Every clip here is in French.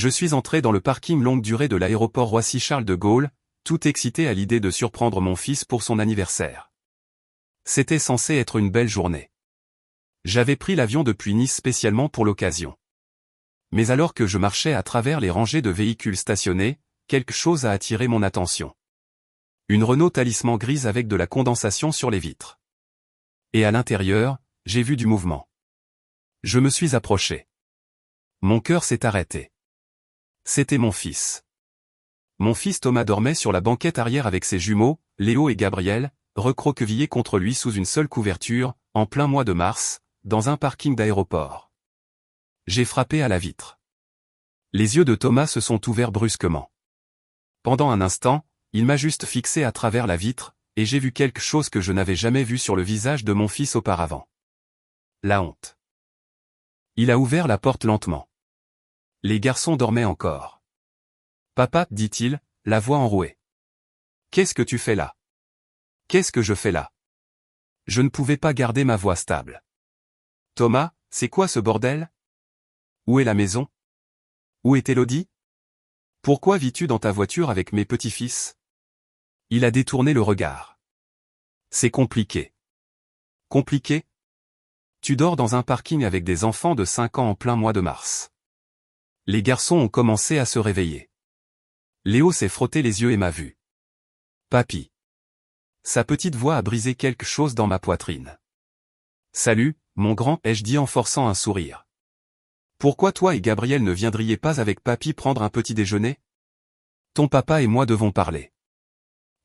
Je suis entré dans le parking longue durée de l'aéroport Roissy-Charles de Gaulle, tout excité à l'idée de surprendre mon fils pour son anniversaire. C'était censé être une belle journée. J'avais pris l'avion depuis Nice spécialement pour l'occasion. Mais alors que je marchais à travers les rangées de véhicules stationnés, quelque chose a attiré mon attention. Une Renault Talisman grise avec de la condensation sur les vitres. Et à l'intérieur, j'ai vu du mouvement. Je me suis approché. Mon cœur s'est arrêté. C'était mon fils. Mon fils Thomas dormait sur la banquette arrière avec ses jumeaux, Léo et Gabriel, recroquevillés contre lui sous une seule couverture, en plein mois de mars, dans un parking d'aéroport. J'ai frappé à la vitre. Les yeux de Thomas se sont ouverts brusquement. Pendant un instant, il m'a juste fixé à travers la vitre, et j'ai vu quelque chose que je n'avais jamais vu sur le visage de mon fils auparavant. La honte. Il a ouvert la porte lentement. Les garçons dormaient encore. « Papa, dit-il, la voix enrouée. Qu'est-ce que tu fais là? Qu'est-ce que je fais là? » Je ne pouvais pas garder ma voix stable. « Thomas, c'est quoi ce bordel? Où est la maison? Où est Élodie? Pourquoi vis-tu dans ta voiture avec mes petits-fils? » Il a détourné le regard. « C'est compliqué. » « Compliqué? Tu dors dans un parking avec des enfants de 5 ans en plein mois de mars. » Les garçons ont commencé à se réveiller. Léo s'est frotté les yeux et m'a vu. « Papy. » Sa petite voix a brisé quelque chose dans ma poitrine. « Salut, mon grand, ai-je dit en forçant un sourire. Pourquoi toi et Gabriel ne viendriez pas avec papy prendre un petit déjeuner? Ton papa et moi devons parler. »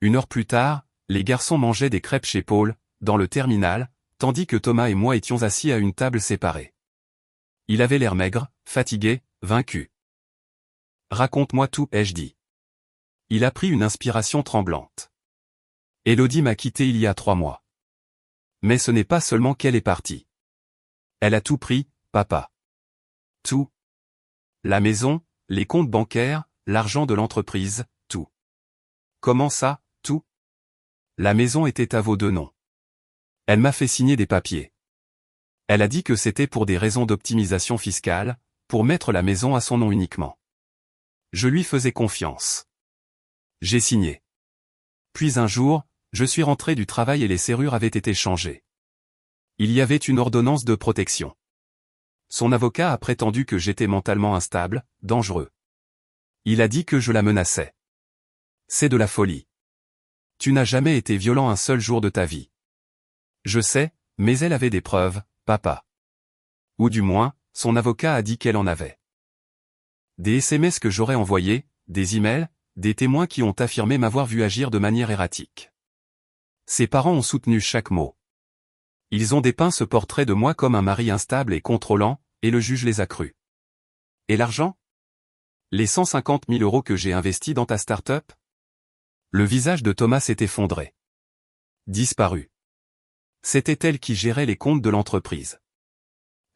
1 heure plus tard, les garçons mangeaient des crêpes chez Paul, dans le terminal, tandis que Thomas et moi étions assis à une table séparée. Il avait l'air maigre, fatigué, vaincu. « Raconte-moi tout, ai-je dit. » Il a pris une inspiration tremblante. « Élodie m'a quitté il y a 3 mois. Mais ce n'est pas seulement qu'elle est partie. Elle a tout pris, papa. Tout. La maison, les comptes bancaires, l'argent de l'entreprise, tout. » Comment ça, tout? La maison était à vos 2 noms. Elle m'a fait signer des papiers. Elle a dit que c'était pour des raisons d'optimisation fiscale, pour mettre la maison à son nom uniquement. Je lui faisais confiance. J'ai signé. Puis un jour, je suis rentré du travail et les serrures avaient été changées. Il y avait une ordonnance de protection. Son avocat a prétendu que j'étais mentalement instable, dangereux. Il a dit que je la menaçais. C'est de la folie. Tu n'as jamais été violent un seul jour de ta vie. Je sais, mais elle avait des preuves, papa. Ou du moins, son avocat a dit qu'elle en avait. Des SMS que j'aurais envoyés, des emails, des témoins qui ont affirmé m'avoir vu agir de manière erratique. Ses parents ont soutenu chaque mot. Ils ont dépeint ce portrait de moi comme un mari instable et contrôlant, et le juge les a crus. Et l'argent? Les 150 000 € que j'ai investis dans ta start-up? Le visage de Thomas s'est effondré. Disparu. C'était elle qui gérait les comptes de l'entreprise.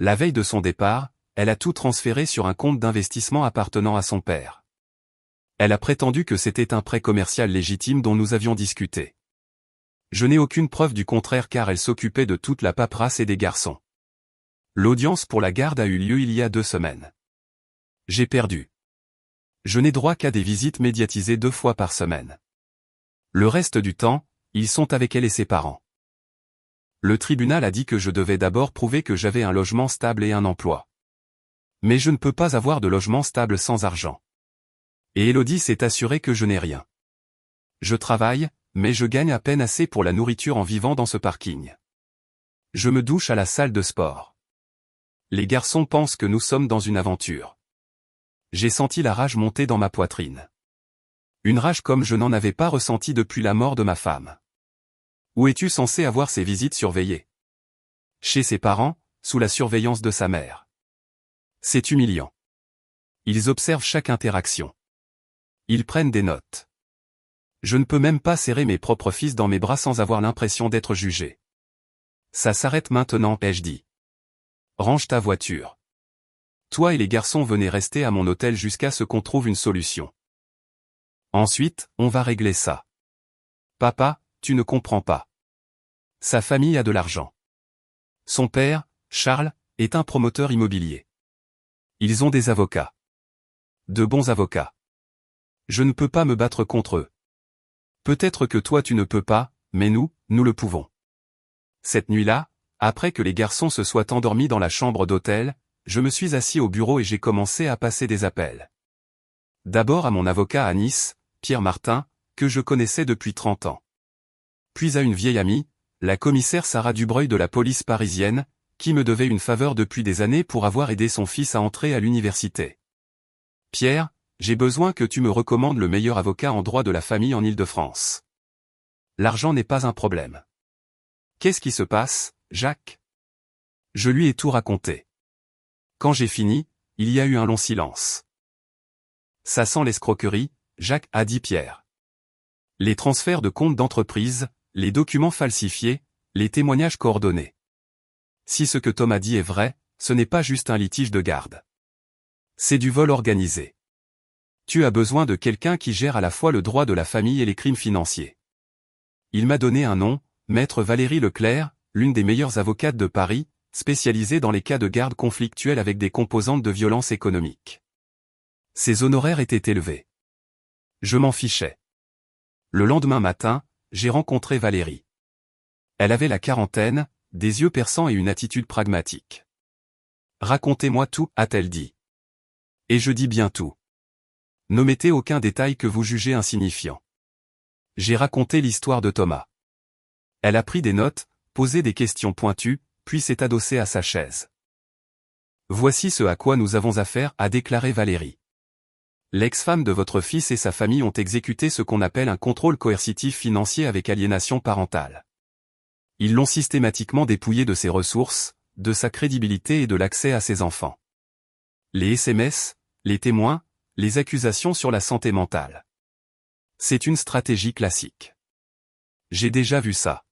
La veille de son départ, elle a tout transféré sur un compte d'investissement appartenant à son père. Elle a prétendu que c'était un prêt commercial légitime dont nous avions discuté. Je n'ai aucune preuve du contraire car elle s'occupait de toute la paperasse et des garçons. L'audience pour la garde a eu lieu il y a 2 semaines. J'ai perdu. Je n'ai droit qu'à des visites médiatisées 2 fois par semaine. Le reste du temps, ils sont avec elle et ses parents. Le tribunal a dit que je devais d'abord prouver que j'avais un logement stable et un emploi. Mais je ne peux pas avoir de logement stable sans argent. Et Élodie s'est assurée que je n'ai rien. Je travaille, mais je gagne à peine assez pour la nourriture en vivant dans ce parking. Je me douche à la salle de sport. Les garçons pensent que nous sommes dans une aventure. J'ai senti la rage monter dans ma poitrine. Une rage comme je n'en avais pas ressenti depuis la mort de ma femme. Où es-tu censé avoir ces visites surveillées? Chez ses parents, sous la surveillance de sa mère. C'est humiliant. Ils observent chaque interaction. Ils prennent des notes. Je ne peux même pas serrer mes propres fils dans mes bras sans avoir l'impression d'être jugé. Ça s'arrête maintenant, ai-je dit. Range ta voiture. Toi et les garçons venez rester à mon hôtel jusqu'à ce qu'on trouve une solution. Ensuite, on va régler ça. Papa, tu ne comprends pas. Sa famille a de l'argent. Son père, Charles, est un promoteur immobilier. Ils ont des avocats. De bons avocats. Je ne peux pas me battre contre eux. Peut-être que toi tu ne peux pas, mais nous le pouvons. Cette nuit-là, après que les garçons se soient endormis dans la chambre d'hôtel, je me suis assis au bureau et j'ai commencé à passer des appels. D'abord à mon avocat à Nice, Pierre Martin, que je connaissais depuis 30 ans. Puis à une vieille amie, la commissaire Sarah Dubreuil de la police parisienne, qui me devait une faveur depuis des années pour avoir aidé son fils à entrer à l'université. Pierre, j'ai besoin que tu me recommandes le meilleur avocat en droit de la famille en Île-de-France. L'argent n'est pas un problème. Qu'est-ce qui se passe, Jacques? Je lui ai tout raconté. Quand j'ai fini, il y a eu un long silence. Ça sent l'escroquerie, Jacques, a dit Pierre. Les transferts de comptes d'entreprise, les documents falsifiés, les témoignages coordonnés. Si ce que Thomas dit est vrai, ce n'est pas juste un litige de garde. C'est du vol organisé. Tu as besoin de quelqu'un qui gère à la fois le droit de la famille et les crimes financiers. Il m'a donné un nom, Maître Valérie Leclerc, l'une des meilleures avocates de Paris, spécialisée dans les cas de garde conflictuels avec des composantes de violence économique. Ses honoraires étaient élevés. Je m'en fichais. Le lendemain matin, j'ai rencontré Valérie. Elle avait la quarantaine, des yeux perçants et une attitude pragmatique. Racontez-moi tout, a-t-elle dit. Et je dis bien tout. N'omettez aucun détail que vous jugez insignifiant. J'ai raconté l'histoire de Thomas. Elle a pris des notes, posé des questions pointues, puis s'est adossée à sa chaise. Voici ce à quoi nous avons affaire, a déclaré Valérie. L'ex-femme de votre fils et sa famille ont exécuté ce qu'on appelle un contrôle coercitif financier avec aliénation parentale. Ils l'ont systématiquement dépouillé de ses ressources, de sa crédibilité et de l'accès à ses enfants. Les SMS, les témoins, les accusations sur la santé mentale. C'est une stratégie classique. J'ai déjà vu ça.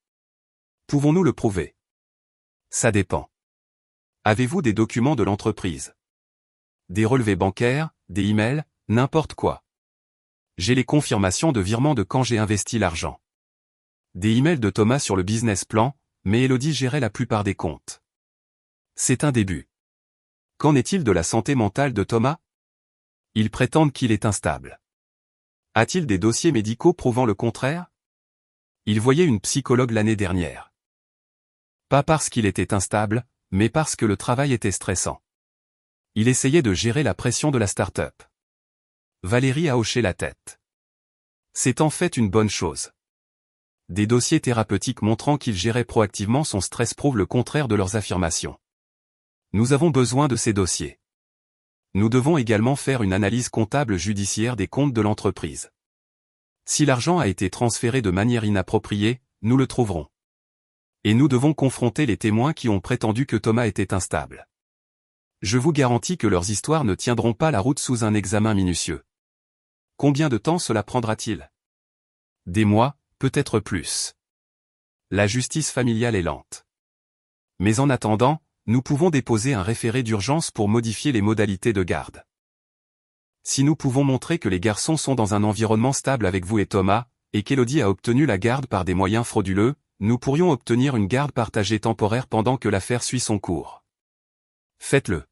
Pouvons-nous le prouver? Ça dépend. Avez-vous des documents de l'entreprise? Des relevés bancaires, des emails, n'importe quoi. J'ai les confirmations de virement de quand j'ai investi l'argent. Des emails de Thomas sur le business plan, mais Elodie gérait la plupart des comptes. C'est un début. Qu'en est-il de la santé mentale de Thomas? Ils prétendent qu'il est instable. A-t-il des dossiers médicaux prouvant le contraire? Il voyait une psychologue l'année dernière. Pas parce qu'il était instable, mais parce que le travail était stressant. Il essayait de gérer la pression de la start-up. Valérie a hoché la tête. C'est en fait une bonne chose. Des dossiers thérapeutiques montrant qu'il gérait proactivement son stress prouvent le contraire de leurs affirmations. Nous avons besoin de ces dossiers. Nous devons également faire une analyse comptable judiciaire des comptes de l'entreprise. Si l'argent a été transféré de manière inappropriée, nous le trouverons. Et nous devons confronter les témoins qui ont prétendu que Thomas était instable. Je vous garantis que leurs histoires ne tiendront pas la route sous un examen minutieux. Combien de temps cela prendra-t-il? Des mois, peut-être plus. La justice familiale est lente. Mais en attendant, nous pouvons déposer un référé d'urgence pour modifier les modalités de garde. Si nous pouvons montrer que les garçons sont dans un environnement stable avec vous et Thomas, et qu'Elodie a obtenu la garde par des moyens frauduleux, nous pourrions obtenir une garde partagée temporaire pendant que l'affaire suit son cours. Faites-le.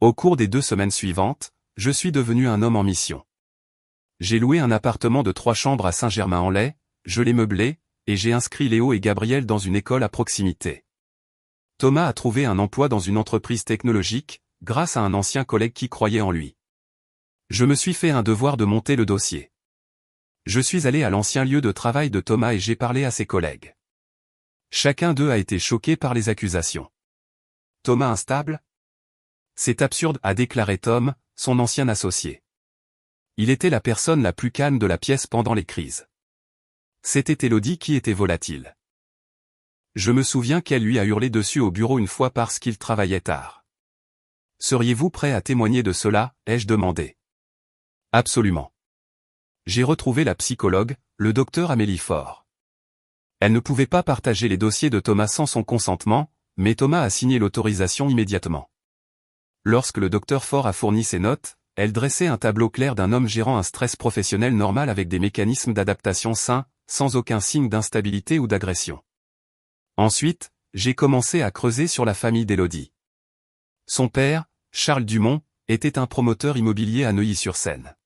Au cours des 2 semaines suivantes, je suis devenu un homme en mission. J'ai loué un appartement de 3 chambres à Saint-Germain-en-Laye, je l'ai meublé, et j'ai inscrit Léo et Gabriel dans une école à proximité. Thomas a trouvé un emploi dans une entreprise technologique, grâce à un ancien collègue qui croyait en lui. Je me suis fait un devoir de monter le dossier. Je suis allé à l'ancien lieu de travail de Thomas et j'ai parlé à ses collègues. Chacun d'eux a été choqué par les accusations. Thomas instable? C'est absurde, a déclaré Tom, son ancien associé. Il était la personne la plus calme de la pièce pendant les crises. C'était Elodie qui était volatile. Je me souviens qu'elle lui a hurlé dessus au bureau une fois parce qu'il travaillait tard. Seriez-vous prêt à témoigner de cela, ai-je demandé. Absolument. J'ai retrouvé la psychologue, le docteur Amélie Faure. Elle ne pouvait pas partager les dossiers de Thomas sans son consentement, mais Thomas a signé l'autorisation immédiatement. Lorsque le docteur Faure a fourni ses notes, elle dressait un tableau clair d'un homme gérant un stress professionnel normal avec des mécanismes d'adaptation sains, sans aucun signe d'instabilité ou d'agression. Ensuite, j'ai commencé à creuser sur la famille d'Elodie. Son père, Charles Dumont, était un promoteur immobilier à Neuilly-sur-Seine.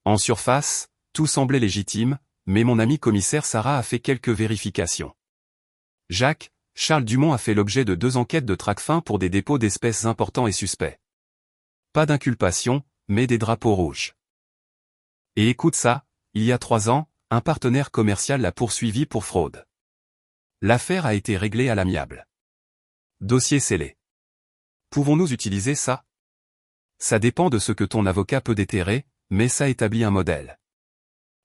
En surface, tout semblait légitime, mais mon ami commissaire Sarah a fait quelques vérifications. Jacques, Charles Dumont a fait l'objet de 2 enquêtes de Tracfin pour des dépôts d'espèces importants et suspects. Pas d'inculpation, mais des drapeaux rouges. Et écoute ça, il y a 3 ans, un partenaire commercial l'a poursuivi pour fraude. L'affaire a été réglée à l'amiable. Dossier scellé. Pouvons-nous utiliser ça? Ça dépend de ce que ton avocat peut déterrer, mais ça établit un modèle.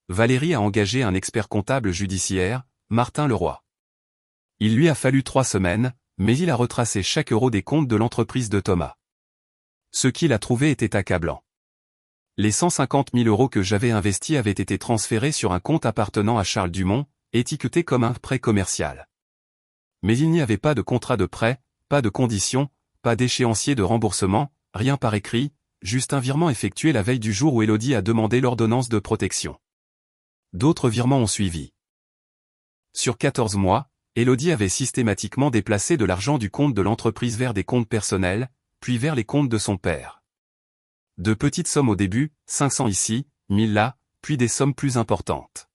Valérie a engagé un expert comptable judiciaire, Martin Leroy. Il lui a fallu 3 semaines, mais il a retracé chaque euro des comptes de l'entreprise de Thomas. Ce qu'il a trouvé était accablant. Les 150 000 € que j'avais investis avaient été transférés sur un compte appartenant à Charles Dumont, étiqueté comme un prêt commercial. Mais il n'y avait pas de contrat de prêt, pas de conditions, pas d'échéancier de remboursement, rien par écrit, juste un virement effectué la veille du jour où Élodie a demandé l'ordonnance de protection. D'autres virements ont suivi. Sur 14 mois, Élodie avait systématiquement déplacé de l'argent du compte de l'entreprise vers des comptes personnels, puis vers les comptes de son père. De petites sommes au début, 500 ici, 1000 là, puis des sommes plus importantes.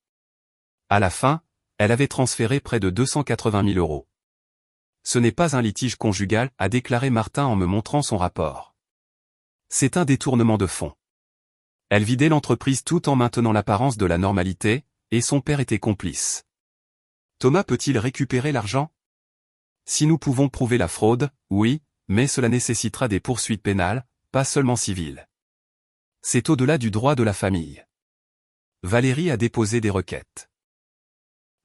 À la fin, elle avait transféré près de 280 000 €. Ce n'est pas un litige conjugal, a déclaré Martin en me montrant son rapport. C'est un détournement de fonds. Elle vidait l'entreprise tout en maintenant l'apparence de la normalité, et son père était complice. Thomas peut-il récupérer l'argent? Si nous pouvons prouver la fraude, oui, mais cela nécessitera des poursuites pénales, pas seulement civiles. C'est au-delà du droit de la famille. Valérie a déposé des requêtes.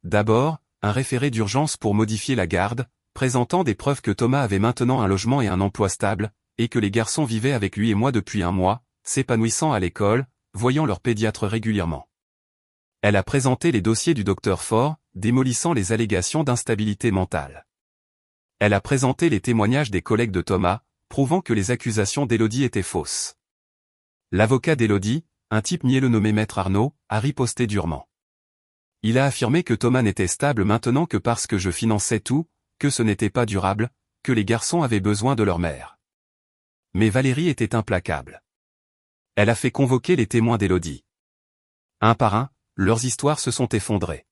D'abord, un référé d'urgence pour modifier la garde, présentant des preuves que Thomas avait maintenant un logement et un emploi stable, et que les garçons vivaient avec lui et moi depuis 1 mois, s'épanouissant à l'école, voyant leur pédiatre régulièrement. Elle a présenté les dossiers du docteur Faure, démolissant les allégations d'instabilité mentale. Elle a présenté les témoignages des collègues de Thomas, prouvant que les accusations d'Élodie étaient fausses. L'avocat d'Élodie, un type mielleux nommé Maître Arnaud, a riposté durement. Il a affirmé que Thomas n'était stable maintenant que parce que je finançais tout, que ce n'était pas durable, que les garçons avaient besoin de leur mère. Mais Valérie était implacable. Elle a fait convoquer les témoins d'Élodie. Un par un, leurs histoires se sont effondrées.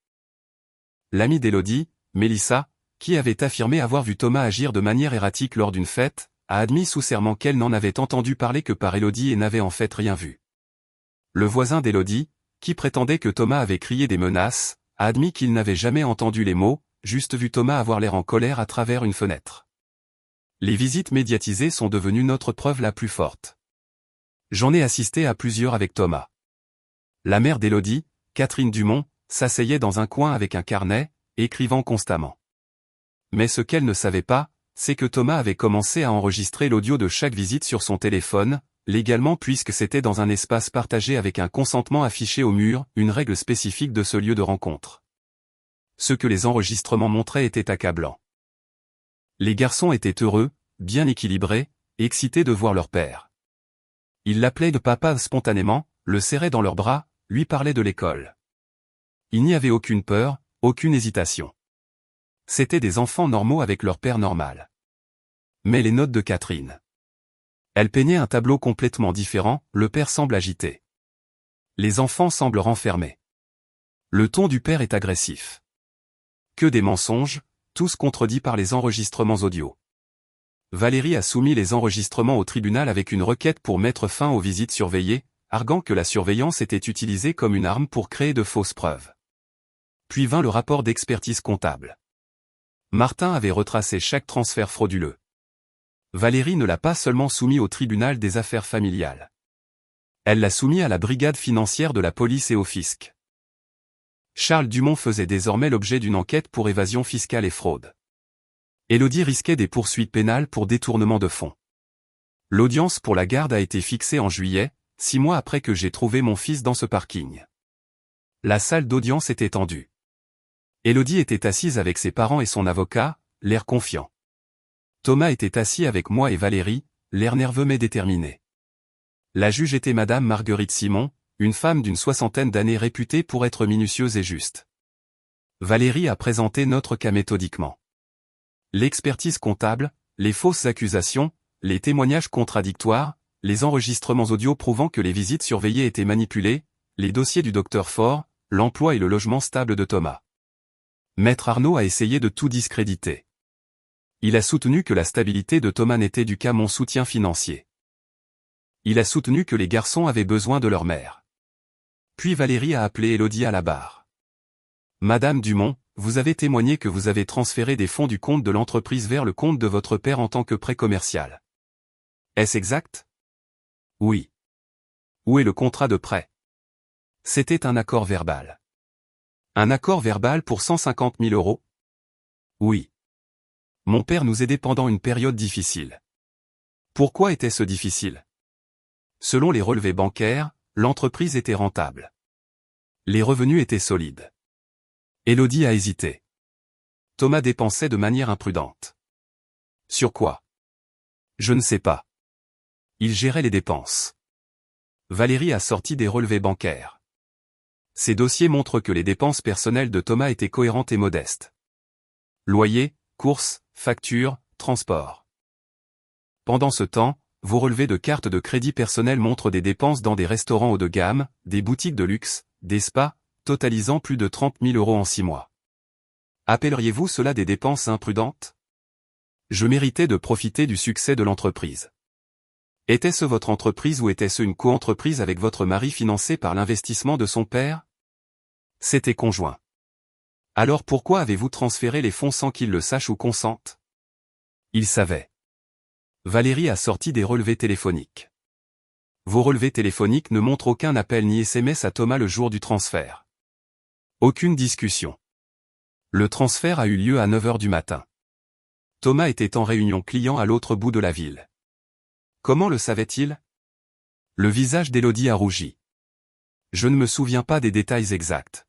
L'amie d'Élodie, Mélissa, qui avait affirmé avoir vu Thomas agir de manière erratique lors d'une fête, a admis sous serment qu'elle n'en avait entendu parler que par Élodie et n'avait en fait rien vu. Le voisin d'Élodie, qui prétendait que Thomas avait crié des menaces, a admis qu'il n'avait jamais entendu les mots, juste vu Thomas avoir l'air en colère à travers une fenêtre. Les visites médiatisées sont devenues notre preuve la plus forte. J'en ai assisté à plusieurs avec Thomas. La mère d'Élodie, Catherine Dumont, s'asseyait dans un coin avec un carnet, écrivant constamment. Mais ce qu'elle ne savait pas, c'est que Thomas avait commencé à enregistrer l'audio de chaque visite sur son téléphone, légalement puisque c'était dans un espace partagé avec un consentement affiché au mur, une règle spécifique de ce lieu de rencontre. Ce que les enregistrements montraient était accablant. Les garçons étaient heureux, bien équilibrés, excités de voir leur père. Ils l'appelaient de papa spontanément, le serraient dans leurs bras, lui parlaient de l'école. Il n'y avait aucune peur, aucune hésitation. C'étaient des enfants normaux avec leur père normal. Mais les notes de Catherine. Elle peignait un tableau complètement différent, le père semble agité. Les enfants semblent renfermés. Le ton du père est agressif. Que des mensonges, tous contredits par les enregistrements audio. Valérie a soumis les enregistrements au tribunal avec une requête pour mettre fin aux visites surveillées, arguant que la surveillance était utilisée comme une arme pour créer de fausses preuves. Puis vint le rapport d'expertise comptable. Martin avait retracé chaque transfert frauduleux. Valérie ne l'a pas seulement soumis au tribunal des affaires familiales. Elle l'a soumis à la brigade financière de la police et au fisc. Charles Dumont faisait désormais l'objet d'une enquête pour évasion fiscale et fraude. Élodie risquait des poursuites pénales pour détournement de fonds. L'audience pour la garde a été fixée en juillet, 6 mois après que j'ai trouvé mon fils dans ce parking. La salle d'audience était tendue. Élodie était assise avec ses parents et son avocat, l'air confiant. Thomas était assis avec moi et Valérie, l'air nerveux mais déterminé. La juge était Madame Marguerite Simon, une femme d'une 60aine d'années réputée pour être minutieuse et juste. Valérie a présenté notre cas méthodiquement. L'expertise comptable, les fausses accusations, les témoignages contradictoires, les enregistrements audio prouvant que les visites surveillées étaient manipulées, les dossiers du docteur Faure, l'emploi et le logement stable de Thomas. Maître Arnaud a essayé de tout discréditer. Il a soutenu que la stabilité de Thomas n'était due qu'à mon soutien financier. Il a soutenu que les garçons avaient besoin de leur mère. Puis Valérie a appelé Élodie à la barre. Madame Dumont, vous avez témoigné que vous avez transféré des fonds du compte de l'entreprise vers le compte de votre père en tant que prêt commercial. Est-ce exact? Oui. Où est le contrat de prêt? C'était un accord verbal. Un accord verbal pour 150 000 €? Oui. Mon père nous aidait pendant une période difficile. Pourquoi était-ce difficile? Selon les relevés bancaires, l'entreprise était rentable. Les revenus étaient solides. Élodie a hésité. Thomas dépensait de manière imprudente. Sur quoi? Je ne sais pas. Il gérait les dépenses. Valérie a sorti des relevés bancaires. Ces dossiers montrent que les dépenses personnelles de Thomas étaient cohérentes et modestes. Loyer, courses, factures, transport. Pendant ce temps, vos relevés de cartes de crédit personnel montrent des dépenses dans des restaurants haut de gamme, des boutiques de luxe, des spas, totalisant plus de 30 000 € en 6 mois. Appelleriez-vous cela des dépenses imprudentes? Je méritais de profiter du succès de l'entreprise. Était-ce votre entreprise ou était-ce une co-entreprise avec votre mari financée par l'investissement de son père? C'était conjoint. Alors pourquoi avez-vous transféré les fonds sans qu'il le sache ou consente? Il savait. Valérie a sorti des relevés téléphoniques. Vos relevés téléphoniques ne montrent aucun appel ni SMS à Thomas le jour du transfert. Aucune discussion. Le transfert a eu lieu à 9 h du matin. Thomas était en réunion client à l'autre bout de la ville. Comment le savait-il? Le visage d'Élodie a rougi. Je ne me souviens pas des détails exacts.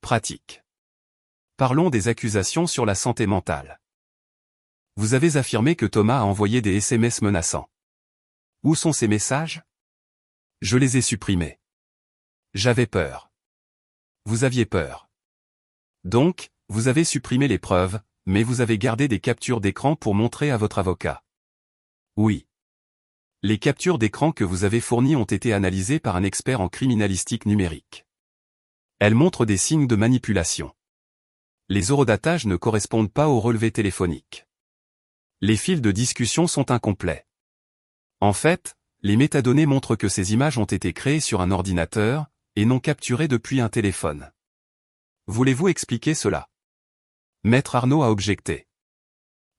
Pratique. Parlons des accusations sur la santé mentale. Vous avez affirmé que Thomas a envoyé des SMS menaçants. Où sont ces messages? Je les ai supprimés. J'avais peur. Vous aviez peur. Donc, vous avez supprimé les preuves, mais vous avez gardé des captures d'écran pour montrer à votre avocat. Oui. Les captures d'écran que vous avez fournies ont été analysées par un expert en criminalistique numérique. Elles montrent des signes de manipulation. Les horodatages ne correspondent pas aux relevés téléphoniques. Les fils de discussion sont incomplets. En fait, les métadonnées montrent que ces images ont été créées sur un ordinateur, et non capturées depuis un téléphone. Voulez-vous expliquer cela? Maître Arnaud a objecté.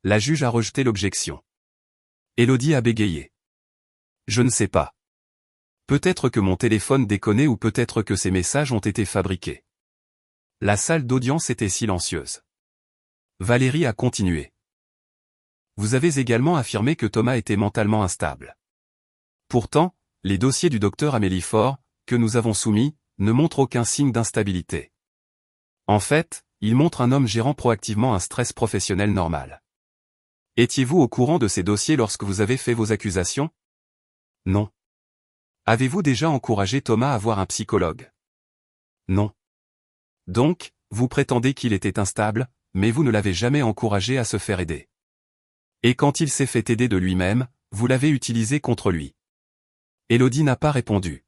La juge a rejeté l'objection. Élodie a bégayé. Je ne sais pas. Peut-être que mon téléphone déconnait ou peut-être que ces messages ont été fabriqués. La salle d'audience était silencieuse. Valérie a continué. Vous avez également affirmé que Thomas était mentalement instable. Pourtant, les dossiers du docteur Amélie Faure, que nous avons soumis, ne montrent aucun signe d'instabilité. En fait, ils montrent un homme gérant proactivement un stress professionnel normal. Étiez-vous au courant de ces dossiers lorsque vous avez fait vos accusations? Non. Avez-vous déjà encouragé Thomas à voir un psychologue? Non. Donc, vous prétendez qu'il était instable, mais vous ne l'avez jamais encouragé à se faire aider. Et quand il s'est fait aider de lui-même, vous l'avez utilisé contre lui. Élodie n'a pas répondu.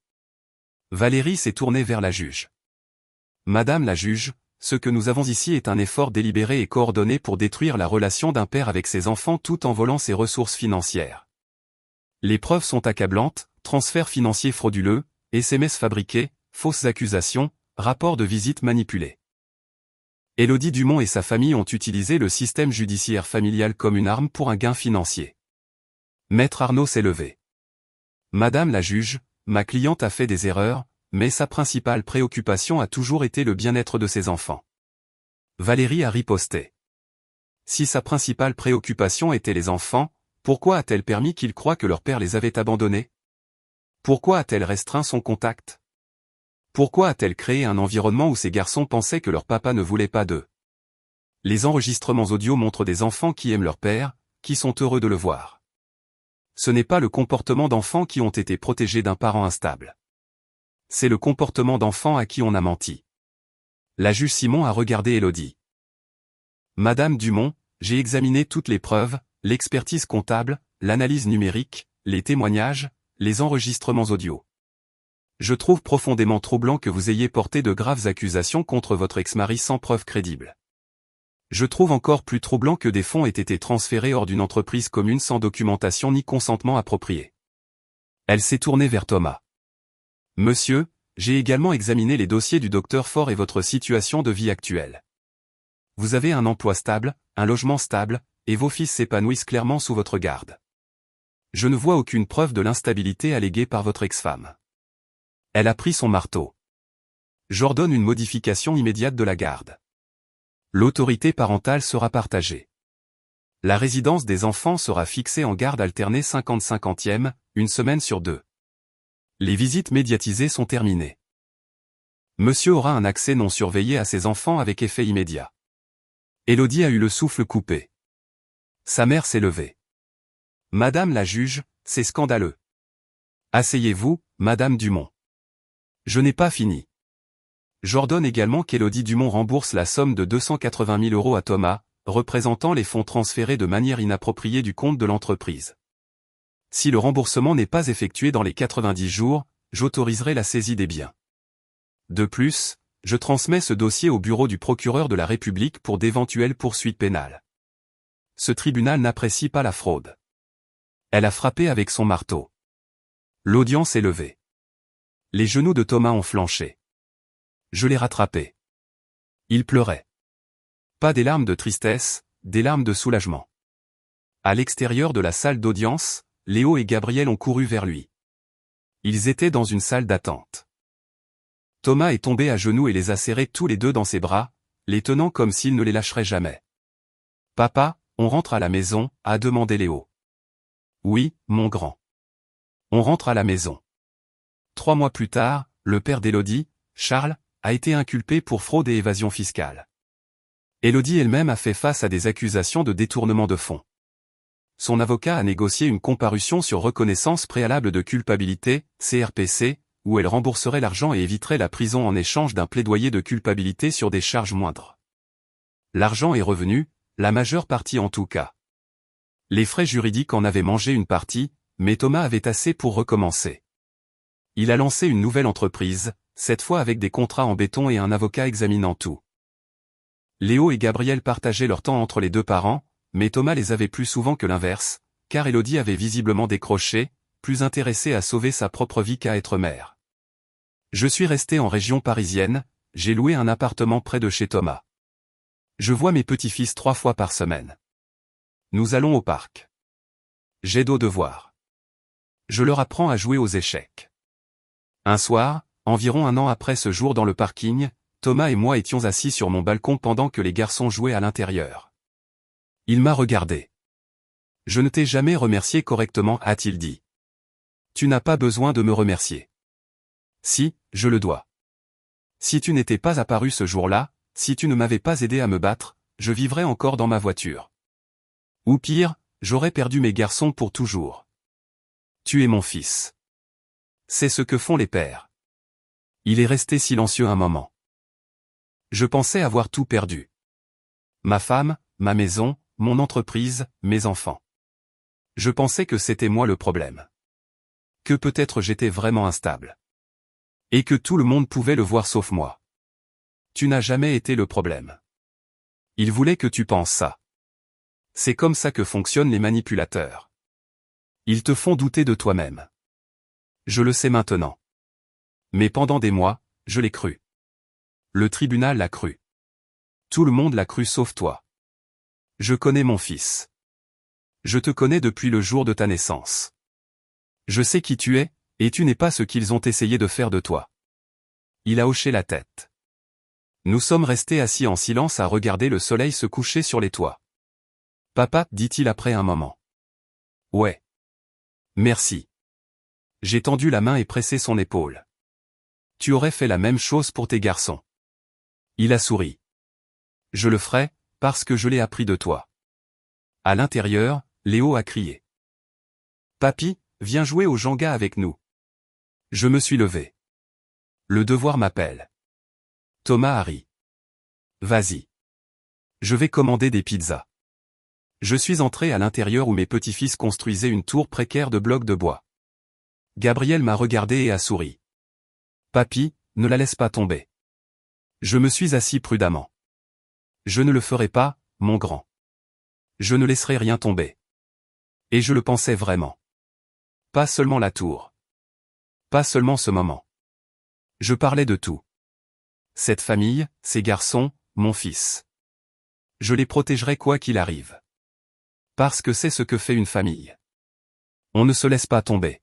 Valérie s'est tournée vers la juge. Madame la juge, ce que nous avons ici est un effort délibéré et coordonné pour détruire la relation d'un père avec ses enfants tout en volant ses ressources financières. Les preuves sont accablantes, transferts financiers frauduleux, SMS fabriqués, fausses accusations, rapports de visite manipulés. Élodie Dumont et sa famille ont utilisé le système judiciaire familial comme une arme pour un gain financier. Maître Arnaud s'est levé. Madame la juge, ma cliente a fait des erreurs, mais sa principale préoccupation a toujours été le bien-être de ses enfants. Valérie a riposté. Si sa principale préoccupation était les enfants, pourquoi a-t-elle permis qu'ils croient que leur père les avait abandonnés? Pourquoi a-t-elle restreint son contact? Pourquoi a-t-elle créé un environnement où ces garçons pensaient que leur papa ne voulait pas d'eux? Les enregistrements audio montrent des enfants qui aiment leur père, qui sont heureux de le voir. Ce n'est pas le comportement d'enfants qui ont été protégés d'un parent instable. C'est le comportement d'enfants à qui on a menti. La juge Simon a regardé Élodie. Madame Dumont, j'ai examiné toutes les preuves, l'expertise comptable, l'analyse numérique, les témoignages, les enregistrements audio. Je trouve profondément troublant que vous ayez porté de graves accusations contre votre ex-mari sans preuve crédible. Je trouve encore plus troublant que des fonds aient été transférés hors d'une entreprise commune sans documentation ni consentement approprié. Elle s'est tournée vers Thomas. Monsieur, j'ai également examiné les dossiers du docteur Faure et votre situation de vie actuelle. Vous avez un emploi stable, un logement stable, et vos fils s'épanouissent clairement sous votre garde. Je ne vois aucune preuve de l'instabilité alléguée par votre ex-femme. Elle a pris son marteau. J'ordonne une modification immédiate de la garde. L'autorité parentale sera partagée. La résidence des enfants sera fixée en garde alternée 50-50e, une semaine sur 2. Les visites médiatisées sont terminées. Monsieur aura un accès non surveillé à ses enfants avec effet immédiat. Élodie a eu le souffle coupé. Sa mère s'est levée. Madame la juge, c'est scandaleux. Asseyez-vous, Madame Dumont. Je n'ai pas fini. J'ordonne également qu'Élodie Dumont rembourse la somme de 280 000 € à Thomas, représentant les fonds transférés de manière inappropriée du compte de l'entreprise. Si le remboursement n'est pas effectué dans les 90 jours, j'autoriserai la saisie des biens. De plus, je transmets ce dossier au bureau du procureur de la République pour d'éventuelles poursuites pénales. Ce tribunal n'apprécie pas la fraude. Elle a frappé avec son marteau. L'audience est levée. Les genoux de Thomas ont flanché. Je l'ai rattrapé. Il pleurait. Pas des larmes de tristesse, des larmes de soulagement. À l'extérieur de la salle d'audience, Léo et Gabriel ont couru vers lui. Ils étaient dans une salle d'attente. Thomas est tombé à genoux et les a serrés tous les deux dans ses bras, les tenant comme s'il ne les lâcherait jamais. « Papa, on rentre à la maison » a demandé Léo. « Oui, mon grand. On rentre à la maison. » 3 mois plus tard, le père d'Élodie, Charles, a été inculpé pour fraude et évasion fiscale. Élodie elle-même a fait face à des accusations de détournement de fonds. Son avocat a négocié une comparution sur reconnaissance préalable de culpabilité, CRPC, où elle rembourserait l'argent et éviterait la prison en échange d'un plaidoyer de culpabilité sur des charges moindres. L'argent est revenu, la majeure partie en tout cas. Les frais juridiques en avaient mangé une partie, mais Thomas avait assez pour recommencer. Il a lancé une nouvelle entreprise, cette fois avec des contrats en béton et un avocat examinant tout. Léo et Gabriel partageaient leur temps entre les deux parents, mais Thomas les avait plus souvent que l'inverse, car Élodie avait visiblement décroché, plus intéressée à sauver sa propre vie qu'à être mère. Je suis resté en région parisienne, j'ai loué un appartement près de chez Thomas. Je vois mes petits-fils 3 fois par semaine. Nous allons au parc. J'aide aux devoirs. Je leur apprends à jouer aux échecs. Un soir, environ 1 an après ce jour dans le parking, Thomas et moi étions assis sur mon balcon pendant que les garçons jouaient à l'intérieur. Il m'a regardé. « Je ne t'ai jamais remercié correctement » a-t-il dit. « Tu n'as pas besoin de me remercier. » « Si, je le dois. Si tu n'étais pas apparu ce jour-là, si tu ne m'avais pas aidé à me battre, je vivrais encore dans ma voiture. Ou pire, j'aurais perdu mes garçons pour toujours. Tu es mon fils. C'est ce que font les pères. » Il est resté silencieux un moment. Je pensais avoir tout perdu. Ma femme, ma maison, mon entreprise, mes enfants. Je pensais que c'était moi le problème. Que peut-être j'étais vraiment instable. Et que tout le monde pouvait le voir sauf moi. Tu n'as jamais été le problème. Il voulait que tu penses ça. C'est comme ça que fonctionnent les manipulateurs. Ils te font douter de toi-même. Je le sais maintenant. Mais pendant des mois, je l'ai cru. Le tribunal l'a cru. Tout le monde l'a cru sauf toi. Je connais mon fils. Je te connais depuis le jour de ta naissance. Je sais qui tu es, et tu n'es pas ce qu'ils ont essayé de faire de toi. Il a hoché la tête. Nous sommes restés assis en silence à regarder le soleil se coucher sur les toits. Papa, dit-il après un moment. Ouais. Merci. J'ai tendu la main et pressé son épaule. Tu aurais fait la même chose pour tes garçons. Il a souri. Je le ferai, parce que je l'ai appris de toi. À l'intérieur, Léo a crié. Papy, viens jouer au Jenga avec nous. Je me suis levé. Le devoir m'appelle. Thomas a ri. Vas-y. Je vais commander des pizzas. Je suis entré à l'intérieur où mes petits-fils construisaient une tour précaire de blocs de bois. Gabriel m'a regardé et a souri. Papy, ne la laisse pas tomber. Je me suis assis prudemment. Je ne le ferai pas, mon grand. Je ne laisserai rien tomber. Et je le pensais vraiment. Pas seulement la tour. Pas seulement ce moment. Je parlais de tout. Cette famille, ces garçons, mon fils. Je les protégerai quoi qu'il arrive. Parce que c'est ce que fait une famille. On ne se laisse pas tomber.